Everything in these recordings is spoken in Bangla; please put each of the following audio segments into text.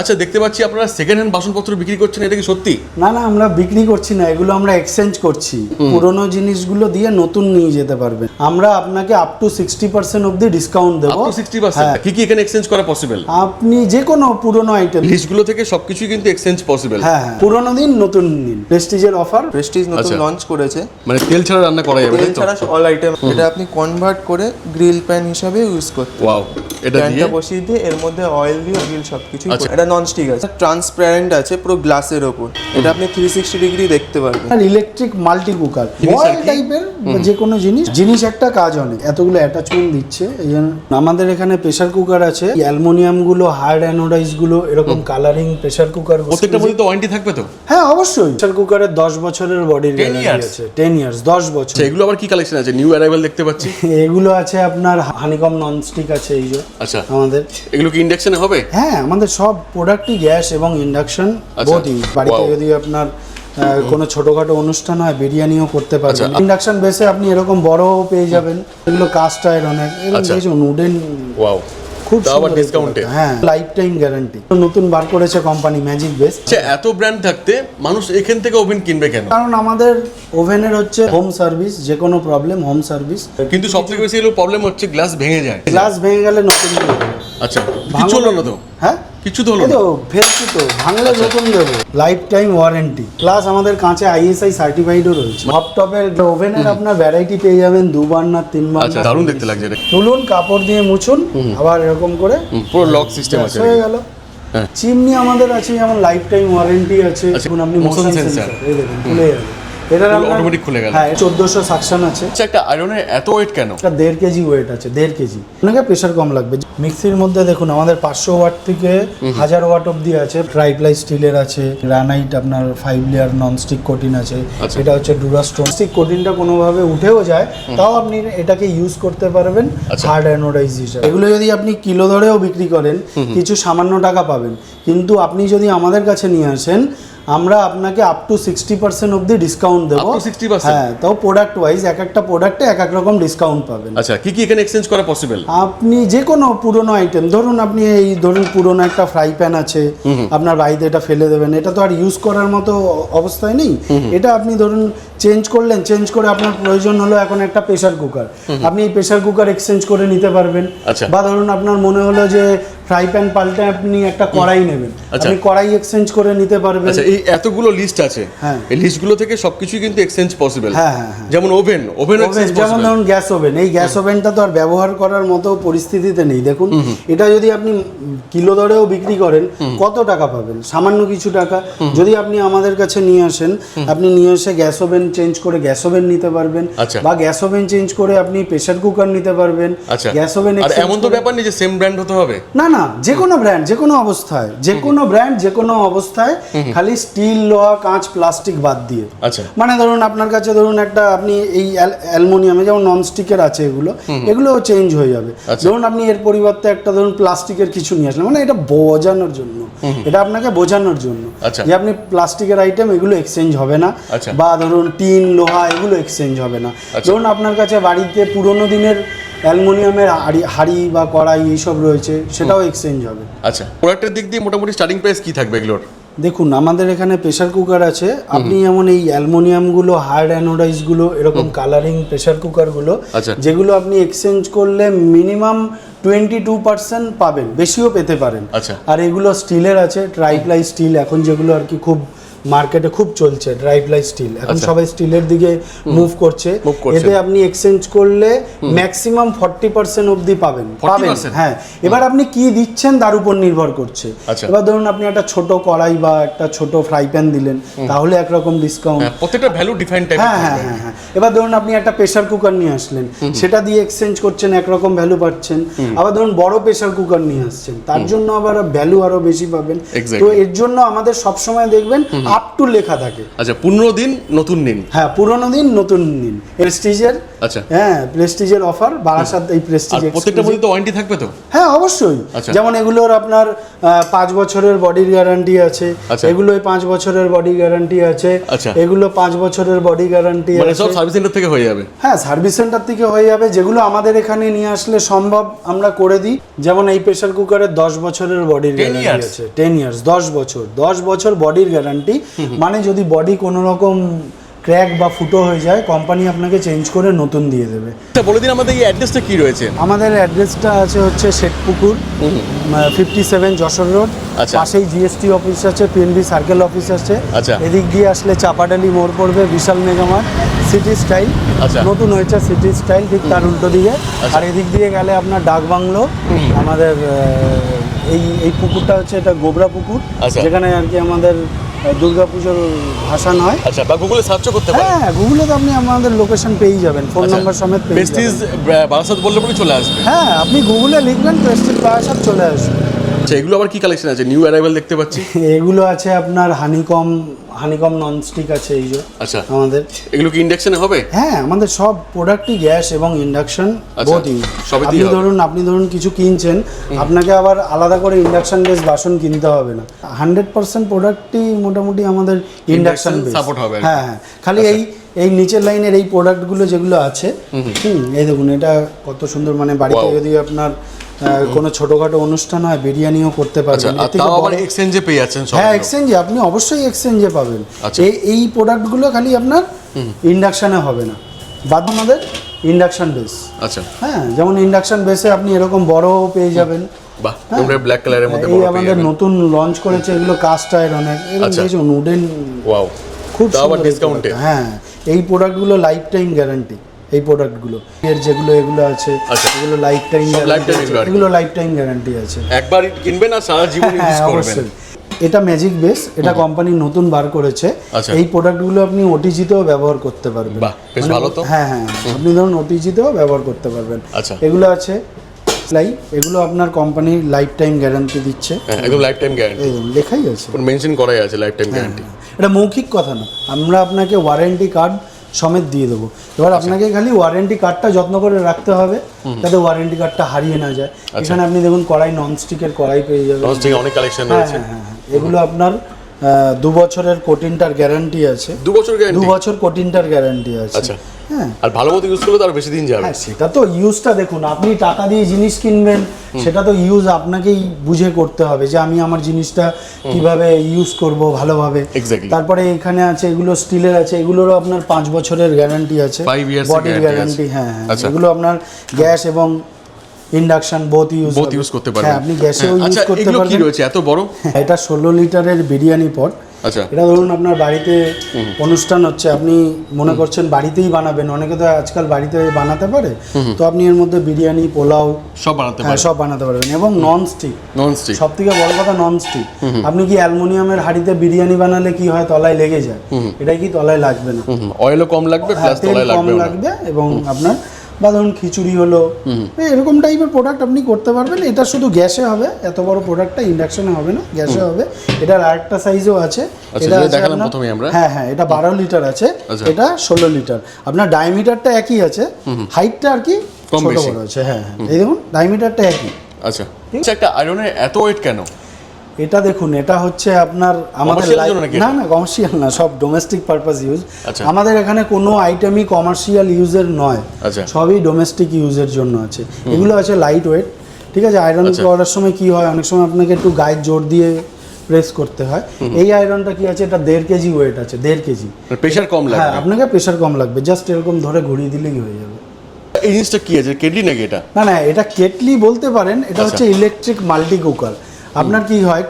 আচ্ছা, দেখতে পাচ্ছি আপনারা সেকেন্ড হ্যান্ড বাসনপত্র বিক্রি করছেন, এটা কি সত্যি? না না, আমরা বিক্রি করছি না, এগুলো আমরা এক্সচেঞ্জ করছি। পুরোনো জিনিসগুলো দিয়ে নতুন নিয়ে যেতে পারবেন। আমরা আপনাকে আপ টু 60% অবধি ডিসকাউন্ট দেবো। Up to 60%? কি কি এখানে এক্সচেঞ্জ করা পসিবল? আপনি যে কোনো পুরোনো আইটেম, লিস্টগুলো থেকে সবকিছুই কিন্তু এক্সচেঞ্জ পসিবল। হ্যাঁ হ্যাঁ, পুরোনো দিন নতুন দিন। প্রেস্টিজের অফার, প্রেস্টিজ নতুন লঞ্চ করেছে। মানে তেল ছাড়া রান্না করা যাবে? তেল ছাড়া অল আইটেম। এটা আপনি কনভার্ট করে গ্রিল প্যান হিসাবে ইউজ করতে। ওয়াও, এটা দিয়ে প্যানটা বসিয়ে দিয়ে এর মধ্যে অয়েল দিয়ে গ্রিল সবকিছু। এটা নন স্টিক আছে, ট্রান্সপারেন্ট আছে, পুরো গ্লাসের ওপর। এটা আপনি 360 ডিগ্রি দেখতে পারবেন। আর ইলেকট্রিক মাল্টি কুকার বয়েল টাইপের যে কোনো জিনিস একটা কাজ অনেক, এতগুলো অ্যাটাচমেন্ট দিচ্ছে। এই জন্য আমাদের এখানে প্রেসার কুকার আছে, অ্যালুমিনিয়াম গুলো, হার্ড অ্যানোডাইজ গুলো, এরকম কালারিং প্রেসার কুকার। প্রত্যেকটার মধ্যে তো ওয়ারেন্টি থাকবে তো? হ্যাঁ অবশ্যই, প্রেসার কুকারের 10 বছরের বডির গ্যারান্টি আছে। 10 ইয়ার্স, 10 বছর। এগুলো আবার কি কালেকশন আছে? নিউ অ্যারাইভাল দেখতে পাচ্ছি। এগুলো আছে আপনার হানিকম ননস্টিক আছে এই যে। আচ্ছা, আমাদের এগুলো কি ইন্ডাকশনে হবে? হ্যাঁ, আমাদের সব প্রোডাক্টই গ্যাস এবং ইন্ডাকশন বোথ ইউজ। বাড়িতে যদি আপনার কোনো ছোটখাটো অনুষ্ঠান হয়, বিরিয়ানিও করতে পারবেন। ইন্ডাকশন বেসে আপনি এরকম বড়ও পেয়ে যাবেন। এগুলো কাস্ট আয়রনের, এগুলো উডেন। ওয়াও, খুব আবার ডিসকাউন্টে। হ্যাঁ, লাইফ টাইম গ্যারান্টি। নতুন বার করেছে কোম্পানি ম্যাজিক বেস। আচ্ছা, এত ব্র্যান্ড থাকতে মানুষ এখান থেকে ওভেন কিনবে কেন? কারণ আমাদের ওভেনের হচ্ছে হোম সার্ভিস, যে কোনো প্রবলেম হোম সার্ভিস। কিন্তু সবথেকে বেশি প্রবলেম হচ্ছে গ্লাস ভেঙে যায়। গ্লাস ভেঙে গেলে নতুন দেবো। আচ্ছা, কিছু হলো না তো? হ্যাঁ, কিছু তো হলো এই না তো ফেলছি তো, ভাঙলে নতুন দেবো। লাইফ টাইম ওয়ারেন্টি, প্লাস আমাদের কাঁচে আইএসআই সার্টিফাইডও রয়েছে। হপটপের ওভেনের আপনার ভ্যারাইটি পেয়ে যাবেন, 2 বার্নার 3 বার্নার। আচ্ছা, দারুণ দেখতে লাগছে এটা। তুলুন, কাপড় দিয়ে মুছুন, আবার এরকম করে পুরো লক সিস্টেম আছে। হয়ে গেল। হ্যাঁ। চিমনি আমাদের আছে, যেমন লাইফ টাইম ওয়ারেন্টি আছে। এখন আপনি motion মোশন sensor। সেন্সর, এই দেখুন খুলে গেল। এটা অটোমেটিক খুলে গেল। হ্যাঁ, 1400 সাকশন আছে। আচ্ছা, একটা আয়রনের এত ওয়েট কেন? এটা 1.5 কেজি ওয়েট আছে, 1.5 কেজি। আপনাকে প্রেশার কম লাগবে। মিক্সির মধ্যে দেখুন আমাদের 500 ওয়াট থেকে 1000 ওয়াট অবধি আছে। ট্রাইপ্লাই স্টিলের আছে, গ্রানাইট আপনার 5 লেয়ার ননস্টিক কোটিন আছে। এটা হচ্ছে ডুরাস্টোন। স্টিক কোটিনটা কোনোভাবে উঠেও যায়, তাও আপনি এটাকে ইউজ করতে পারবেন হার্ড অ্যানোডাইজ হিসাবে। এগুলো যদি আপনি কিলো ধরেও বিক্রি করেন, কিছু সামান্য টাকা পাবেন। কিন্তু আপনি যদি আমাদের কাছে নিয়ে আসেন, আমরা আপনাকে আপ টু 60% অবধি ডিসকাউন্ট দেবো। 60%? হ্যাঁ, তাও প্রোডাক্ট ওয়াইজ এক একটা প্রোডাক্টে এক এক রকম ডিসকাউন্ট পাবেন। আচ্ছা, কি কি এখানে এক্সচেঞ্জ করা পসিবল? আপনি যে কোনো পুরনো আইটেম ধরুন, আপনি এই ধরুন পুরনো একটা ফ্রাই প্যান আছে, আপনার বাড়িতে এটা ফেলে দেবেন, এটা তো আর ইউজ করার মতো অবস্থায় নেই। এটা আপনি ধরুন চেঞ্জ করলেন, চেঞ্জ করে আপনার প্রয়োজন হলো এখন একটা প্রেসার কুকার, আপনি এই প্রেসার কুকার এক্সচেঞ্জ করে নিতে পারবেন। বা ধরুন আপনার মনে হলো যে ফ্রাই প্যান পাল্টে আপনি একটা কড়াই নেবেন, আপনি কড়াই এক্সচেঞ্জ করে নিতে পারবেন। আচ্ছা, এই এতগুলো লিস্ট আছে, এই লিস্টগুলো থেকে সবকিছু কিন্তু এক্সচেঞ্জ পসিবল। হ্যাঁ হ্যাঁ হ্যাঁ। যেমন ওভেন এক্সচেঞ্জ পসিবল। যেমন ধরুন গ্যাস ওভেন, এই গ্যাস ওভেনটা তো আর ব্যবহার করার মতো পরিস্থিতিতে নেই। দেখুন, এটা যদি আপনি কিলো দরেও বিক্রি করেন, কত টাকা পাবেন? সামান্য কিছু টাকা। যদি আপনি আমাদের কাছে নিয়ে আসেন, আপনি নিয়ে এসে গ্যাস ওভেন চেঞ্জ করে গ্যাস ওভেন নিতে পারবেন, বা গ্যাস ওভেন চেঞ্জ করে আপনি প্রেসার কুকার নিতে পারবেন। গ্যাস ওভেন আর এমন তো ব্যাপার নেই যে সেম ব্র্যান্ড হতে হবে। না না, যে কোনো ব্র্যান্ড, যে কোনো অবস্থায়, যে কোনো ব্র্যান্ড, যে কোনো অবস্থায়, খালি স্টিল, লোহা, কাঁচ, প্লাস্টিক বাদ দিয়ে। আচ্ছা, মানে ধরুন আপনার কাছে ধরুন একটা আপনি এই অ্যালুমিনিয়ামে যেমন ননস্টিকের আছে, এগুলোও চেঞ্জ হয়ে যাবে। ধরুন আপনি এর পরিবর্তে একটা ধরুন প্লাস্টিকের কিছু নিয়ে আসলেন, মানে এটা বোঝানোর জন্য, এটা আপনাকে বোঝানোর জন্য যে আপনি প্লাস্টিকের আইটেম এগুলো এক্সচেঞ্জ হবে না, বা ধরুন টিন, লোহা, এগুলো এক্সচেঞ্জ হবে না। ধরুন আপনার কাছে বাড়িতে পুরোনো দিনের অ্যালুমিনিয়ামের হাড়ি বা কড়াই এইসব রয়েছে, সেটাও এক্সচেঞ্জ হবে। আচ্ছা, প্রোডাক্টের দিক দিয়ে মোটামুটি স্টার্টিং প্রাইস কি থাকবে এগুলোর? দেখুন, আমাদের এখানে প্রেসার কুকার আছে। আপনি যেমন এই অ্যালুমিনিয়ামগুলো, হার্ড অ্যানোডাইজগুলো, এরকম কালারিং প্রেসার কুকারগুলো, যেগুলো আপনি এক্সচেঞ্জ করলে মিনিমাম 22% পাবেন, বেশিও পেতে পারেন। আর এগুলো স্টিলের আছে, ট্রাইপ্লাই স্টিল, এখন যেগুলো আর কি খুব মার্কেটে খুব চলছে, ট্রাইপ্লাই স্টিল। এখন সবাই স্টিলের দিকে মুভ করছে। এতে আপনি এক্সচেঞ্জ করলে ম্যাক্সিমাম 40% অবধি পাবেন। হ্যাঁ, এবার আপনি কি দিচ্ছেন তার উপর নির্ভর করছে। এবার ধরুন আপনি একটা ছোট কড়াই বা একটা ছোট ফ্রাই প্যান দিলেন, তাহলে একরকম ডিসকাউন্ট। প্রত্যেকটা ভ্যালু ডিফাইন টাইপ। হ্যাঁ হ্যাঁ হ্যাঁ হ্যাঁ। এবার ধরুন আপনি একটা প্রেসার কুকার নিয়ে আসলেন, সেটা দিয়ে এক্সচেঞ্জ করছেন, একরকম ভ্যালু পাচ্ছেন। আবার ধরুন বড় প্রেসার কুকার নিয়ে আসছেন, তার জন্য আবার ভ্যালু আরো বেশি পাবেন। তো এর জন্য আমাদের সবসময় দেখবেন আপ টু লেখা থাকে। আচ্ছা, পুরনো দিন নতুন দিন। হ্যাঁ, পুরনো দিন নতুন দিন। প্রেস্টিজের আচ্ছা। হ্যাঁ, প্রেস্টিজের অফার, বারাসাত এই প্রেস্টিজ আর প্রত্যেকটা মধ্যে তো ওয়ারেন্টি থাকবে তো? হ্যাঁ অবশ্যই। আচ্ছা। যেমন এগুলোর আপনার 5 বছরের বডির গ্যারান্টি আছে, আচ্ছা। এগুলোই 5 বছরের বডি গ্যারান্টি আছে, আচ্ছা। এগুলো 5 বছরের বডি গ্যারান্টি মানে আছে। সব সার্ভিস সেন্টার থেকে হয়ে যাবে? হ্যাঁ, সার্ভিস সেন্টার থেকে হয়ে যাবে। যেগুলো আমাদের এখানে নিয়ে আসলে সম্ভব আমরা করে দিই। যেমন এই প্রেসার কুকারের 10 বছরের বডির গ্যারান্টি আছে। 10 ইয়ার্স, 10 বছর বডির গ্যারান্টি। মানে যদি বডি কোনো রকম ক্র্যাক বা ফুটো হয়ে যায়, কোম্পানি আপনাকে চেঞ্জ করে নতুন দিয়ে দেবে। বলে দিন আমাদের এই অ্যাড্রেসটা কি রয়েছে? আমাদের অ্যাড্রেসটা আছে হচ্ছে শেখপুকুর 57 যশোর রোড। আচ্ছা। পাশেই জিএসটি অফিস আছে, পিএনবি সার্কেল অফিস আছে। আচ্ছা। এদিক দিয়ে আসলে চাপাডালি মোড় পড়বে, বিশাল মেগামার্ট, সিটি স্টাইল। আচ্ছা। নতুন হয়েছে সিটি স্টাইল, ঠিক তার উল্টো দিকে। আর এদিক দিয়ে গেলে আপনার ডাকবাংলো, আমাদের এই পুকুরটা হচ্ছে এটা গোবরা পুকুর, আচ্ছা। যেখানে আর কি আমাদের দুর্গাপুজোর ভাসান হয়। আচ্ছা, বা গুগলে সার্চও করতে পারেন। হ্যাঁ, গুগলে তো আপনি আমাদের লোকেশন পেয়ে যাবেন, ফোন নাম্বার সমেত পেয়ে প্রেস্টিজ যাবেন। বারাসাত বললে পরে চলে আসবে। হ্যাঁ, আপনি গুগলে লিখবেন প্রেস্টিজ বারাসাত, চলে আসবে। আচ্ছা, এগুলো আবার কি কালেকশন আছে? নিউ অ্যারাইভাল দেখতে পাচ্ছি। এগুলো আছে আপনার হানিকম ননস্টিক আছে এই যে। আচ্ছা। আমাদের এগুলো কি ইন্ডাকশনে হবে? হ্যাঁ, আমাদের সব প্রোডাক্টই গ্যাস এবং ইন্ডাকশন আচ্ছা, বোথ ইউজ। সবইতেই হবে। আপনি ধরুন কিছু কিনছেন, আপনাকে আবার আলাদা করে ইন্ডাকশন বেস বাসন কিনতে হবে না। 100% প্রোডাক্টই মোটামুটি আমাদের ইন্ডাকশন বেস সাপোর্ট হবে। হ্যাঁ হ্যাঁ, খালি এই নিচের লাইনের এই প্রোডাক্টগুলো যেগুলো আছে, এই দেখুন এটা কত সুন্দর। মানে বাড়িতে যদি আপনার কোনো ছোটখাটো অনুষ্ঠান হয়, বিরিয়ানিও করতে আচ্ছা, পারবেন। আর তাও আবার এক্সচেঞ্জে পেয়ে যাচ্ছেন সব? হ্যাঁ, এক্সচেঞ্জে আপনি অবশ্যই এক্সচেঞ্জে পাবেন। আচ্ছা। এই প্রোডাক্টগুলো খালি আপনার ইন্ডাকশানে হবে না, বাদ আমাদের ইন্ডাকশন বেস। আচ্ছা। হ্যাঁ, যেমন ইন্ডাকশন বেসে আপনি এরকম বড়ও পেয়ে যাবেন। বাহ, তোমরা ব্ল্যাক কালারের মধ্যে এই বড় পেয়ে আমাদের যাবেন। নতুন লঞ্চ করেছে, এগুলো কাস্ট আয়রনের, আচ্ছা। এরকম উডেন, ওয়াও, খুব তাও আবার সুন্দর এই ডিসকাউন্টে? product। হ্যাঁ, এই প্রোডাক্টগুলো লাইফ টাইম গ্যারান্টি। এই প্রোডাক্টগুলো এর এগুলো আছে, আচ্ছা। এগুলো লাইফ টাইম সব lifetime এগুলো আর কি। এগুলো লাইফ টাইম গ্যারান্টি আছে। একবার কিনবেন আর সারা জীবন ইউজ হ্যাঁ, করবেন। অবশ্যই। এটা ম্যাজিক বেস, এটা কোম্পানি নতুন বার করেছে। আচ্ছা। এই প্রোডাক্টগুলো আপনি ওটিজিতেও ব্যবহার করতে পারবেন। বাহ, বেশ ভালো তো। হ্যাঁ হ্যাঁ, আপনি ধরুন ওটিজিতেও ব্যবহার করতে পারবেন। আচ্ছা। এগুলো আছে এগুলো আপনার কোম্পানি লাইফ টাইম গ্যারান্টি দিচ্ছে। হ্যাঁ, একদম লাইফ টাইম গ্যারান্টি। এই দেখুন, লেখাই আছে, মেনশন করাই আছে লাইফ টাইম গ্যারান্টি। এটা মৌখিক কথা না, আমরা আপনাকে ওয়ারেন্টি কার্ড সমেত দিয়ে দেবো। এবার আপনাকে খালি ওয়ারেন্টি কার্ডটা যত্ন করে রাখতে হবে, যাতে ওয়ারেন্টি কার্ডটা হারিয়ে না যায়। এখানে আপনি দেখুন কড়াই, ননস্টিকের কড়াই পেয়ে যাবেন। ননস্টিক অনেক কালেকশন হ্যাঁ রয়েছে। হ্যাঁ হ্যাঁ, এগুলো আপনার 2 বছরের কোটিনটার গ্যারান্টি আছে। 2 বছর 2 গ্যারান্টি? বছর কোটিনটার গ্যারান্টি আছে। আচ্ছা। হ্যাঁ আর ভালো মতো ইউজ করলে তো আরো বেশি দিন যাবে। হ্যাঁ, সেটা তো ইউজটা দেখুন, আপনি টাকা দিয়ে জিনিস কিনবেন, সেটা তো ইউজ আপনাকেই বুঝে করতে হবে, যে আমি আমার জিনিসটা কিভাবে ইউজ করব ভালোভাবে। Exactly. তারপরে এখানে আছে এগুলো স্টিলের আছে, এগুলোরও আপনার 5 বছরের গ্যারান্টি আছে, 5 years বডির guarantee গ্যারান্টি। আছে। হ্যাঁ হ্যাঁ, আচ্ছা। এগুলো আপনার গ্যাস এবং ইন্ডাকশন বোথ ইউজ করতে পারবেন। হ্যাঁ, আপনি গ্যাসেও ইউজ আচ্ছা, করতে এগুলো কি পারবেন। রয়েছে এত বড়? এটা 16 লিটারের বিরিয়ানি পট। আচ্ছা। এটা ধরুন আপনার বাড়িতে অনুষ্ঠান হচ্ছে, আপনি মনে করছেন বাড়িতেই বানাবেন, অনেকে তো আজকাল বাড়িতে বানাতে পারে, তো আপনি এর মধ্যে বিরিয়ানি, পোলাও সব বানাতে হ্যাঁ পারেন? সব বানাতে পারবেন। এবং ননস্টিক, ননস্টিক সব থেকে বড় কথা ননস্টিক। আপনি কি অ্যালুমিনিয়ামের হাঁড়িতে বিরিয়ানি বানালে কি হয়, তলায় লেগে যায়, এটা কি তলায় লাগবে না। অয়েলও কম লাগবে, হ্যাঁ, প্লাস তেল তলায় কম লাগবে না। লাগবে। এবং আপনার বা ধরুন খিচুড়ি হলো, এরকম টাইপের প্রোডাক্ট আপনি করতে পারবেন। এটা শুধু গ্যাসে হবে, এত বড় প্রোডাক্টটা ইন্ডাকশনে হবে না, গ্যাসে হবে। এটার আরেকটা সাইজও আছে, আচ্ছা, এটা যেটা আছে দেখালাম আপনার- প্রথমেই আমরা। হ্যাঁ হ্যাঁ, এটা 12 লিটার আছে, আচ্ছা। এটা 16 লিটার। আপনার ডায়ামিটারটা একই আছে, হাইটটা আর কি কম ছোট বেশি। বড় আছে। হ্যাঁ হ্যাঁ, এই দেখুন ডায়ামিটারটা একই। আচ্ছা। আচ্ছা, একটা আয়রনের এত ওয়েট কেন? এটা দেখুন, এটা হচ্ছে আপনার আমাদের Commercial জন্য নাকি না এটা? না, কমার্শিয়াল না, সব ডোমেস্টিক পারপাস ইউজ। আচ্ছা। আমাদের এখানে কোনো আইটেমই কমার্শিয়াল ইউজের নয়, আচ্ছা। সবই ডোমেস্টিক ইউজের জন্য আছে। এগুলো আছে লাইট ওয়েট, ঠিক আছে। আয়রন আচ্ছা। করার সময় কি হয়, অনেক সময় আপনাকে একটু গায়ে জোর দিয়ে প্রেস করতে হয়। এই আয়রনটা কি আছে, এটা 1.5 কেজি ওয়েট আছে, 1.5 কেজি। প্রেশার কম হ্যাঁ, লাগবে? আপনাকে প্রেশার কম লাগবে, জাস্ট এরকম ধরে ঘুরিয়ে দিলেই হয়ে যাবে। এই জিনিসটা কি আছে, কেটলি নাকি এটা? না না, এটা কেটলি বলতে পারেন, এটা আচ্ছা। হচ্ছে ইলেকট্রিক মাল্টি কুকার। আপনার কি হয়,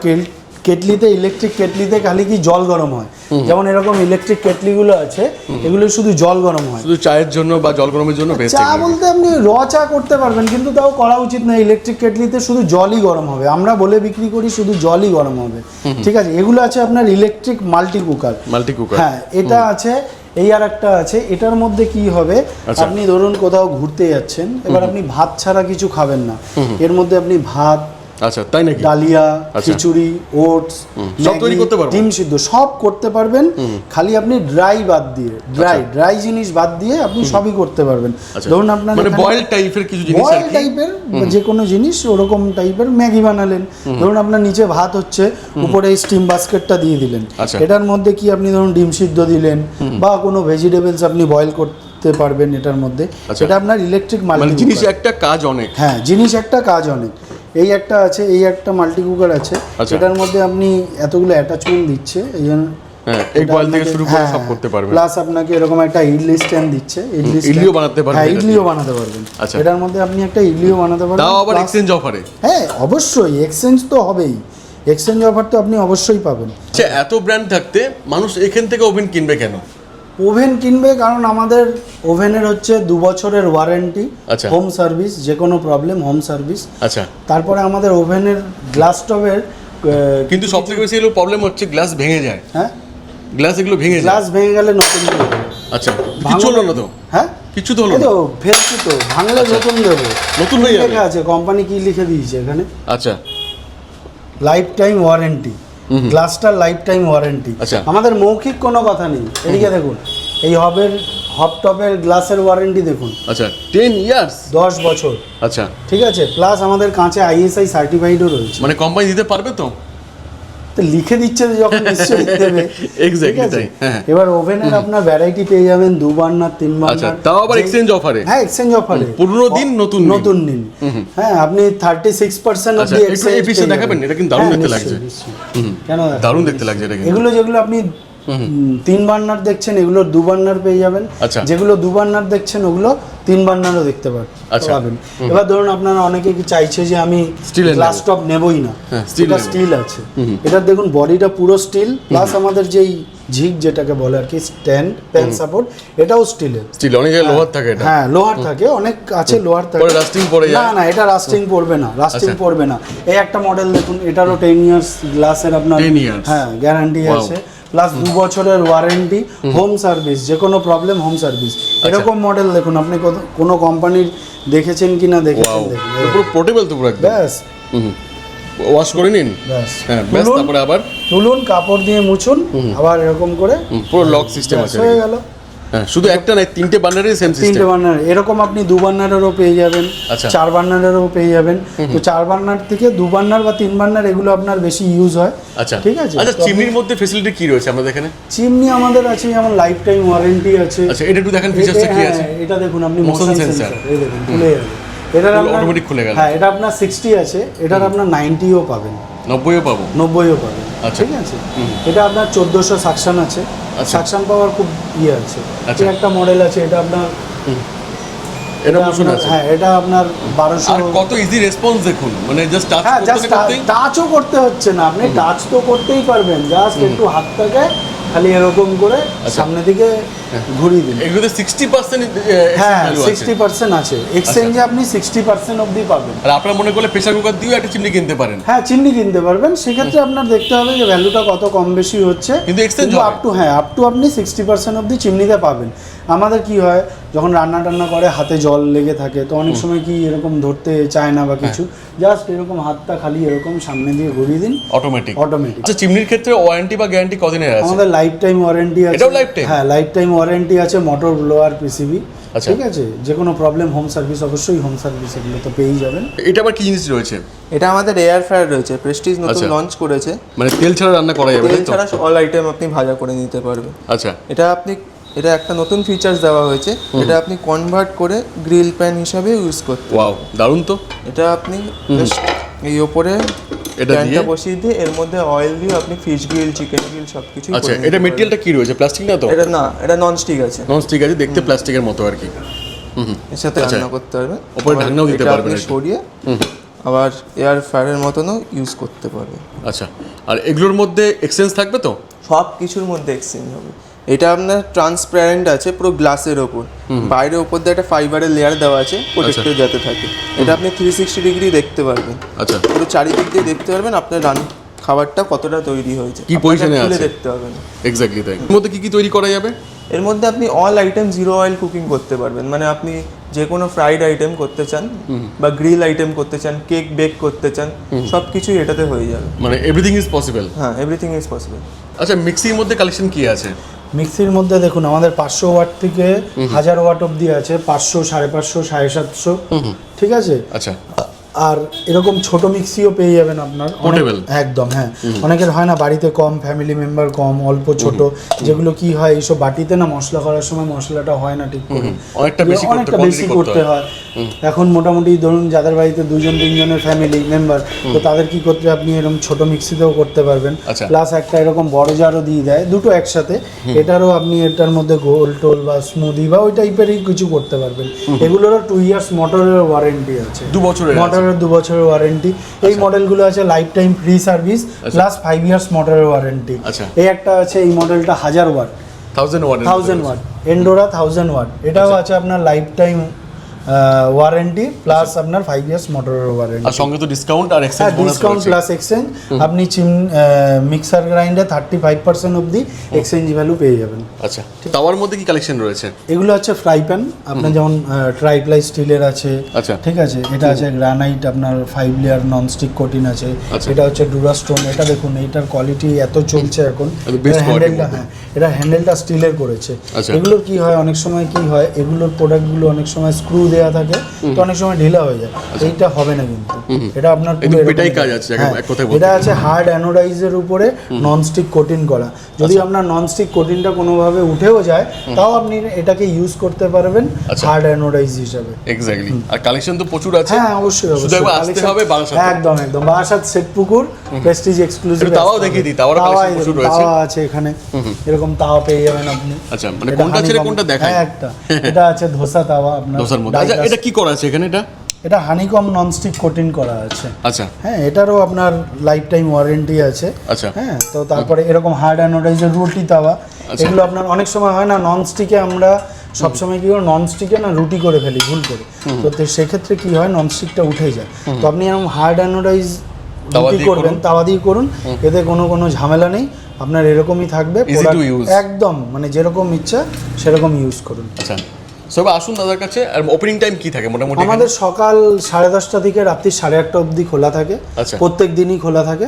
কেটলিতে, ইলেকট্রিক কেটলিতে খালি কি জল গরম হয়, যেমন এরকম ইলেকট্রিক কেটলিগুলো আছে, এগুলো শুধু জল গরম হয়। শুধু চায়ের জন্য বা জল গরমের জন্য বেস্ট। চা বলতে আপনি চা করতে পারবেন, কিন্তু তাও করা উচিত না। ইলেকট্রিক কেটলিতে শুধু জলই গরম হবে, আমরা বলে বিক্রি করি শুধু জলই গরম হবে, ঠিক আছে। এগুলো আছে আপনার electric multi cooker. Multi cooker? হ্যাঁ, এটা আছে। এই আর একটা আছে, এটার মধ্যে কি হবে, আচ্ছা। আপনি ধরুন কোথাও ঘুরতে যাচ্ছেন, এবার আপনি ভাত ছাড়া কিছু খাবেন না, এর মধ্যে আপনি ভাত, আচ্ছা, তাই নাকি? ডালিয়া, আচ্ছা। খিচুড়ি, ওটস, সব তৈরি করতে পারবো? ডিম সিদ্ধ সব করতে পারবেন। খালি আপনি ড্রাই বাদ দিয়ে, ড্রাই জিনিস বাদ দিয়ে আপনি সবই করতে পারবেন। ধরুন আপনার মানে বয়েল টাইপের কিছু জিনিস, বয়েল টাইপের যে কোনো জিনিস ওরকম টাইপের ম্যাগি বানালেন। ধরুন আপনার নিচে ভাত হচ্ছে, উপরে স্টিম বাস্কেটটা দিয়ে দিলেন, এটার মধ্যে কি আপনি ধরুন ডিম সিদ্ধ দিলেন বা কোনো ভেজিটেবলস আপনি বয়েল করতে পারবেন এটার মধ্যে। এটা আপনার ইলেকট্রিক মানে জিনিস একটা কাজ অনেক। হ্যাঁ, জিনিস একটা কাজ অনেক। এই একটা আছে, এই একটা মাল্টি কুকার আছে, এটার মধ্যে আপনি এতগুলো অ্যাটাচমেন্ট দিচ্ছে, এই জন্য এই বয়েল থেকে শুরু করে সব করতে পারবেন। প্লাস আপনাকে এরকম একটা ইডলি স্ট্যান্ড দিচ্ছে, ইডলিও বানাতে পারবেন। হ্যাঁ, ইডলিও বানাতে পারবেন। এটার মধ্যে আপনি একটা ইডলিও বানাতে পারবেন, তাও আবার এক্সচেঞ্জ অফারে। হ্যাঁ অবশ্যই, এক্সচেঞ্জ তো হবেই, এক্সচেঞ্জ অফার তো আপনি অবশ্যই পাবেন। আচ্ছা, এত ব্র্যান্ড থাকতে মানুষ এখান থেকে ওভেন কিনবে কেন? ওভেন কিনবে কারণ আমাদের ওভেনের হচ্ছে 2 বছরের ওয়ারেন্টি, হোম সার্ভিস, যে কোনো প্রবলেম হোম সার্ভিস। আচ্ছা, তারপরে আমাদের ওভেনের গ্লাস টপের কিন্তু সবথেকে বেশি এগুলো প্রবলেম হচ্ছে গ্লাস ভেঙে যায়। হ্যাঁ, গ্লাস এগুলো ভেঙে যায়, গ্লাস ভেঙে গেলে নতুন দেবো। আচ্ছা, কিছু হলো না তো? হ্যাঁ, কিছু তো হলো এই না তো ফেলছি তো, ভাঙলে নতুন দেবো। নতুন হয়ে যাবে। লেখা আছে কোম্পানি কি লিখে দিয়েছে এখানে, আচ্ছা, লাইফ টাইম ওয়ারেন্টি, গ্লাসটার লাইফ টাইম ওয়ারেন্টি। আমাদের মৌখিক কোনো কথা নেই। এদিকে দেখুন, এই হব টপের গ্লাসের ওয়ারেন্টি দেখুন। আচ্ছা, 10 ইয়ার্স, 10 বছর। আচ্ছা, ঠিক আছে, প্লাস আমাদের কাঁচে ISI সার্টিফাইডও রয়েছে। মানে কোম্পানি দিতে পারবে তো? তো লিখে দিচ্ছে যখন নিশ্চয়ই দেবে। এক্স্যাক্টলি তাই। হ্যাঁ, এবার ওভেনের আপনার ভ্যারাইটি পেয়ে যাবেন 2 বার্নার, 3 বার্নার। আচ্ছা, তাও আবার এক্সচেঞ্জ অফারে। হ্যাঁ, এক্সচেঞ্জ অফারে, পুরনো দিন নতুন নিন। হ্যাঁ, আপনি 36% অবধি এক্সচেঞ্জ। এই পিসটা দেখাবেন, এটা কিন্তু দারুণ দেখতে লাগছে। কেন দারুণ দেখতে লাগছে এটা কিন্তু। যেগুলো আপনি 3 বার্নার দেখছেন, এগুলো 2 বার্নার পেয়ে যাবেন। যেগুলো 2 বার্নার দেখছেন ওগুলো 3 বার্নারও দেখতে পাবেন। এবার ধরুন আপনারা অনেকে কি চাইছে যে আমি গ্লাস টপ নেবই না, এটা স্টিল আছে। এটার দেখুন বডিটা পুরো স্টিল, প্লাস আমাদের যেই ঝিক যেটাকে বলে আর কি স্ট্যান্ড, প্যান সাপোর্ট, এটাও স্টিলের। স্টিল অনেক জায়গায় লোহার থাকে এটা। হ্যাঁ, লোহার থাকে, অনেক আছে লোহার থাকে। পরে রাস্টিং পড়ে যায়? না, এটা রাস্টিং পড়বে না, রাস্টিং পড়বে না। এই একটা মডেল দেখুন, এটারও 10 ইয়ার্স গ্লাসের আপনার, হ্যাঁ, গ্যারান্টি আছে, প্লাস 2 বছরের ওয়ারেন্টি, হোম সার্ভিস, যে কোনো প্রবলেম হোম সার্ভিস। এরকম মডেল দেখুন, আপনি কোনো কোম্পানির দেখেছেন কিনা দেখেছেন, দেখুন পুরো পোর্টেবল তো পুরো একদম। ব্যাস, ওয়াশ করে নিন, হ্যাঁ, ব্যাস, তারপরে আবার তুলুন, কাপড় দিয়ে মুছুন, আবার এরকম করে পুরো লক সিস্টেম আছে, হয়ে গেল। হ্যাঁ, শুধু একটা নাই, 3টে বার্নারের সেম সিস্টেম। 3টে বার্নার, এরকম আপনি 2 বার্নারেরও পেয়ে যাবেন, 4 বার্নারেরও পেয়ে যাবেন। তো 4 বার্নার থেকে 2 বার্নার বা 3 বার্নার এগুলো আপনার বেশি ইউজ হয়। আচ্ছা, ঠিক আছে। আচ্ছা, চিমনির মধ্যে ফ্যাসিলিটি কি রয়েছে আমাদের এখানে? চিমনি আমাদের আছে যেমন লাইফ টাইম ওয়ারেন্টি আছে। আচ্ছা, এটা একটু দেখেন ফিচারসটা কি আছে। এটা দেখুন আপনি, মোশন সেন্সর, এই দেখুন খুলে যাবে, এটা অটোমেটিক খুলে গেল। হ্যাঁ, এটা আপনার 60 আছে, এটার আপনার 90ও পাবেন, 90ও পাবো, 90ও পাবেন। ঠিক আছে, এটা আপনার 1400 সাকশন আছে, সাকশন পাওয়ার খুব আছে। এটা একটা মডেল আছে, এটা আপনার, এটা মোশন আছে। হ্যাঁ, এটা আপনার 1200। আর কত ইজি রেসপন্স দেখুন, মানে জাস্ট টাচ করতে, টাচও করতে হচ্ছে না, আপনি টাচ তো করতেই পারবেন, জাস্ট একটু হাতটাকে খালি এরকম করে সামনে দিকে ঘুরিয়ে দিন। এগুলোতে 60% হ্যাঁ, 60% আছে এক্সচেঞ্জে, আপনি 60% অবধি পাবেন। আর আপনারা মনে করলে প্রেসার কুকার দিয়েও একটা চিমনি কিনতে পারেন। হ্যাঁ, চিমনি কিনতে পারবেন, সেক্ষেত্রে আপনার দেখতে হবে যে ভ্যালুটা কত কম বেশি হচ্ছে, কিন্তু এক্সচেঞ্জ আপ টু আপনি 60% অবধি চিমনিতে পাবেন। আমাদের কি হয়, যখন রান্না টান্না করে হাতে জল লেগে থাকে, তো অনেক সময় কি এরকম ধরতে চায় না বা কিছু, জাস্ট এরকম হাতটা খালি এরকম সামনে দিয়ে ঘুরিয়ে দিন, অটোমেটিক। আচ্ছা, চিমনির ক্ষেত্রে ওয়ারেন্টি বা গ্যারান্টি কতদিনের আছে? আমাদের লাইফ টাইম ওয়ারেন্টি আছে। এটাও লাইফ টাইম? হ্যাঁ, লাইফ টাইম ওয়ারেন্টি আছে, মোটর ব্লোয়ার, পিসিবি। ঠিক আছে, যে কোনো প্রবলেম হোম সার্ভিস, অবশ্যই হোম সার্ভিস এগুলো তো পেয়েই যাবেন। এটা আবার কি জিনিস রয়েছে? এটা আমাদের এয়ার ফ্রায়ার রয়েছে, প্রেস্টিজ নতুন লঞ্চ করেছে। মানে তেল ছাড়া রান্না করা যাবে? তেল ছাড়া অল আইটেম আপনি ভাজা করে নিতে পারবেন। আচ্ছা, এটা একটা নতুন ফিচার্স দেওয়া হয়েছে, এটা আপনি কনভার্ট করে গ্রিল প্যান হিসাবে ইউজ করতে। ওয়াও, দারুণ তো। এটা আপনি এই ওপরে প্যানটা বসিয়ে দিয়ে এর মধ্যে অয়েল দিয়ে আপনি ফিশ গ্রিল, চিকেন গ্রিল সবকিছু। আচ্ছা, এটা মেটেরিয়ালটা কি রয়েছে? প্লাস্টিক না তো? এটা না, এটা ননস্টিক আছে। ননস্টিক আছে, দেখতে প্লাস্টিকের মতো আর কি। এর সাথে রান্না করতে পারবেন, উপরে ঢাকনাও দিতে পারবেন, সরিয়ে আবার এয়ার ফ্রায়ারের মতনও ইউজ করতে পারবেন। আচ্ছা, আর এগুলোর মধ্যে এক্সচেঞ্জ থাকবে তো? সব কিছুর মধ্যে এক্সচেঞ্জ হবে। এটা আপনার ট্রান্সপারেন্ট আছে, পুরো গ্লাসের ওপর, বাইরের ওপর দিয়ে একটা ফাইবারের লেয়ার দেওয়া আছে প্রোটেক্টর যাতে থাকে। এটা আপনি 360 ডিগ্রি দেখতে পারবেন। আচ্ছা, পুরো চারিদিক দিয়ে দেখতে পারবেন আপনার খাবারটা কতটা তৈরি হয়েছে, কি পজিশনে আছে দেখতে পাবেন। এক্স্যাক্টলি তাই। এর মধ্যে কি কি তৈরি করা যাবে? এর মধ্যে আপনি all item zero oil cooking করতে পারবেন, মানে আপনি যে কোনো ফ্রাইড আইটেম করতে চান বা গ্রিল আইটেম করতে চান, কেক বেক করতে চান, সব কিছুই এটাতে হয়ে যাবে। মানে এভরিথিং ইজ পসিবল। হ্যাঁ, এভরিথিং ইজ পসিবল। আচ্ছা, মিক্সির মধ্যে কালেকশন কি আছে? মিক্সির মধ্যে দেখুন আমাদের 500 ওয়াট থেকে 1000 ওয়াট অবধি আছে, 500, 550, 750, ঠিক আছে। আচ্ছা, আর এরকম ছোট মিক্সিও পেয়ে যাবেন আপনার পোর্টেবল একদম। হ্যাঁ, অনেকের হয় না বাড়িতে কম ফ্যামিলি মেম্বার কম, অল্প ছোট, যেগুলো কি হয় এইসব বাটিতে না মশলা করার সময় মশলাটা হয় না ঠিক করে, অনেকটা বেশি করতে হয়। এখন মোটামুটি ধরুন যাদের বাড়িতে 2-3 জনের ফ্যামিলি মেম্বার, তো তাদের কি করতে, আপনি এরকম ছোট মিক্সিতেও করতে পারবেন। প্লাস একটা এরকম বড় জারও দিয়ে দেয়, দুটো একসাথে। এটারও আপনি এটার মধ্যে গোল টোল বা স্মুদি বা ওই টাইপেরই কিছু করতে পারবেন। এগুলোরও 2 ইয়ার্স মোটরের ওয়ারেন্টি আছে, 2 বছরের মোটরের 2 বছরের ওয়ারেন্টি। এই মডেলগুলো আছে life time free service plus 5 years মোটরের ওয়ারেন্টি। এই একটা আছে, এই মডেলটা 1000 ওয়াট, 1000 ওয়াট এন্ডোরা 1000 ওয়াট, এটাও আছে আপনার লাইফ টাইম ওয়ারেন্টি প্লাস আপনার 5 ইয়ার্স মোটরের ওয়ারেন্টি। আর সঙ্গে তো ডিসকাউন্ট আর exchange bonus, discount plus exchange. আপনি মিক্সার গ্রাইন্ডারে 35% অবধি এক্সচেঞ্জ ভ্যালু পেয়ে যাবেন। আচ্ছা, তাওয়ার মধ্যে কি কালেকশন রয়েছে? এগুলো আছে ফ্রাই প্যান, আপনার যেমন ট্রাইপ্লাই স্টিলের আছে, আচ্ছা ঠিক আছে। এটা আছে গ্রানাইট, আপনার 5 লেয়ার ননস্টিক কোটিং আছে। এটা হচ্ছে ডুরাস্টোন। এটা দেখুন এইটার কোয়ালিটি এত চলছে এখন। হ্যান্ডেলটা, হ্যাঁ, এটা হ্যান্ডেলটা স্টিলের করেছে। এগুলোর কি হয়, অনেক সময় কি হয়, এগুলোর প্রোডাক্টগুলো অনেক সময় স্ক্রু দেওয়া থাকে, তো অনেক সময় ঢিলা হয়ে যায়। এইটা হবে না কিন্তু, এটা আপনার এটাই কাজ আছে এক কথায় বলতে। এটা আছে হার্ড অ্যানোডাইজের উপরে ননস্টিক কোটিং করা। যদি আপনার ননস্টিক কোটিংটা কোনোভাবে উঠেও যায়, তাও আপনি এটাকে ইউজ করতে পারবেন হার্ড অ্যানোডাইজ হিসাবে। এক্স্যাক্টলি। আর কালেকশন তো প্রচুর আছে। হ্যাঁ, অবশ্যই শুধু একবার আসতে হবে বারাসাত। একদম একদম, বারাসাত শেখপুকুর প্রেস্টিজ এক্সক্লুসিভ। তাওয়াও দেখিয়ে দিই, তাওয়ার কালেকশন প্রচুর রয়েছে। তাওয়া আছে এখানে, এরকম তাওয়া পেয়ে যাবেন আপনি। আচ্ছা, মানে কোনটা ছেড়ে কোনটা দেখায়? একটা এটা আছে ধোসা তাওয়া আপনার, ধোসার মধ্যে। আচ্ছা, এটা কি করা আছে এখানে? এটা হানিকম ননস্টিক কোটিং করা আছে। আচ্ছা, হ্যাঁ, এটারও আপনার লাইফ টাইম ওয়ারেন্টি আছে। আচ্ছা, হ্যাঁ, তো তারপরে এরকম হার্ড অ্যানোডাইজের রুটি তাওয়া, এগুলো আপনার অনেক সময় হয় না ননস্টিকে, আমরা সবসময় কি করি ননস্টিকে না রুটি করে ফেলি ভুল করে, তো সেক্ষেত্রে কি হয় ননস্টিকটা উঠে যায়। তো আপনি এরকম হার্ড অ্যানোডাইজ রুটি করবেন, তাওয়া দিয়ে করুন, এতে কোনো ঝামেলা নেই, আপনার এরকমই থাকবে একদম, মানে যেরকম ইচ্ছা সেরকম ইউজ করুন। আচ্ছা, সবাই আসুন দাদার কাছে। আর ওপেনিং টাইম কি থাকে মোটামুটি? আমাদের সকাল 10:30 থেকে রাত্রি 8:30 অবধি খোলা থাকে, প্রত্যেক দিনই খোলা থাকে,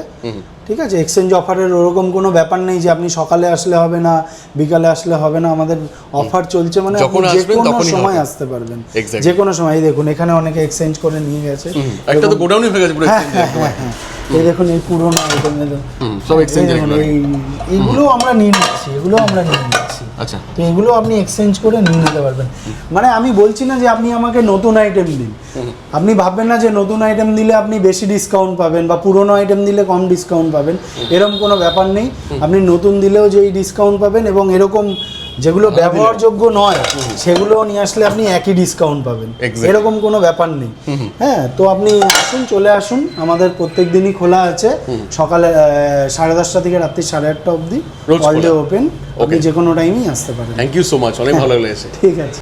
ঠিক আছে। এক্সচেঞ্জ অফারের ওরকম কোনো ব্যাপার নেই যে আপনি সকালে আসলে হবে না, বিকালে আসলে হবে না। আমাদের অফার চলছে, মানে যে কোনো সময় আসতে পারবেন, যে কোনো সময়। এই দেখুন এখানে অনেকে এক্সচেঞ্জ করে নিয়ে গেছে, একটা তো গোডাউনই হয়ে গেছে পুরো। এই দেখুন এই পুরোনো আইটেম সব এক্সচেঞ্জ, এইগুলো আমরা নিয়ে নিচ্ছি, এগুলো আমরা নিয়ে নিচ্ছি। আচ্ছা, তো এগুলো আপনি এক্সচেঞ্জ করে নিয়ে নিতে পারবেন। মানে আমি বলছি না যে আপনি আমাকে নতুন আইটেম দিন, আপনি ভাববেন না যে নতুন আইটেম দিলে আপনি বেশি ডিসকাউন্ট পাবেন বা পুরনো আইটেম দিলে কম ডিসকাউন্ট পাবেন, এরকম কোনো ব্যাপার নেই। আপনি নতুন দিলেও যেই ডিসকাউন্ট পাবেন, এবং এরকম যেগুলো ব্যবহারযোগ্য নয় সেগুলো নিয়ে আসলে আপনি একই ডিসকাউন্ট পাবেন, এরকম কোনো ব্যাপার নেই। হ্যাঁ, তো আপনি আসুন, চলে আসুন, আমাদের প্রত্যেক দিনই খোলা আছে, সকালে 10:30 থেকে রাত্রি 8:30 অবধি, অল ডে ওপেন, আপনি যে কোনো টাইমেই আসতে পারেন। থ্যাংক ইউ সো মাচ, অনেক ভালো লেগেছে। ঠিক আছে।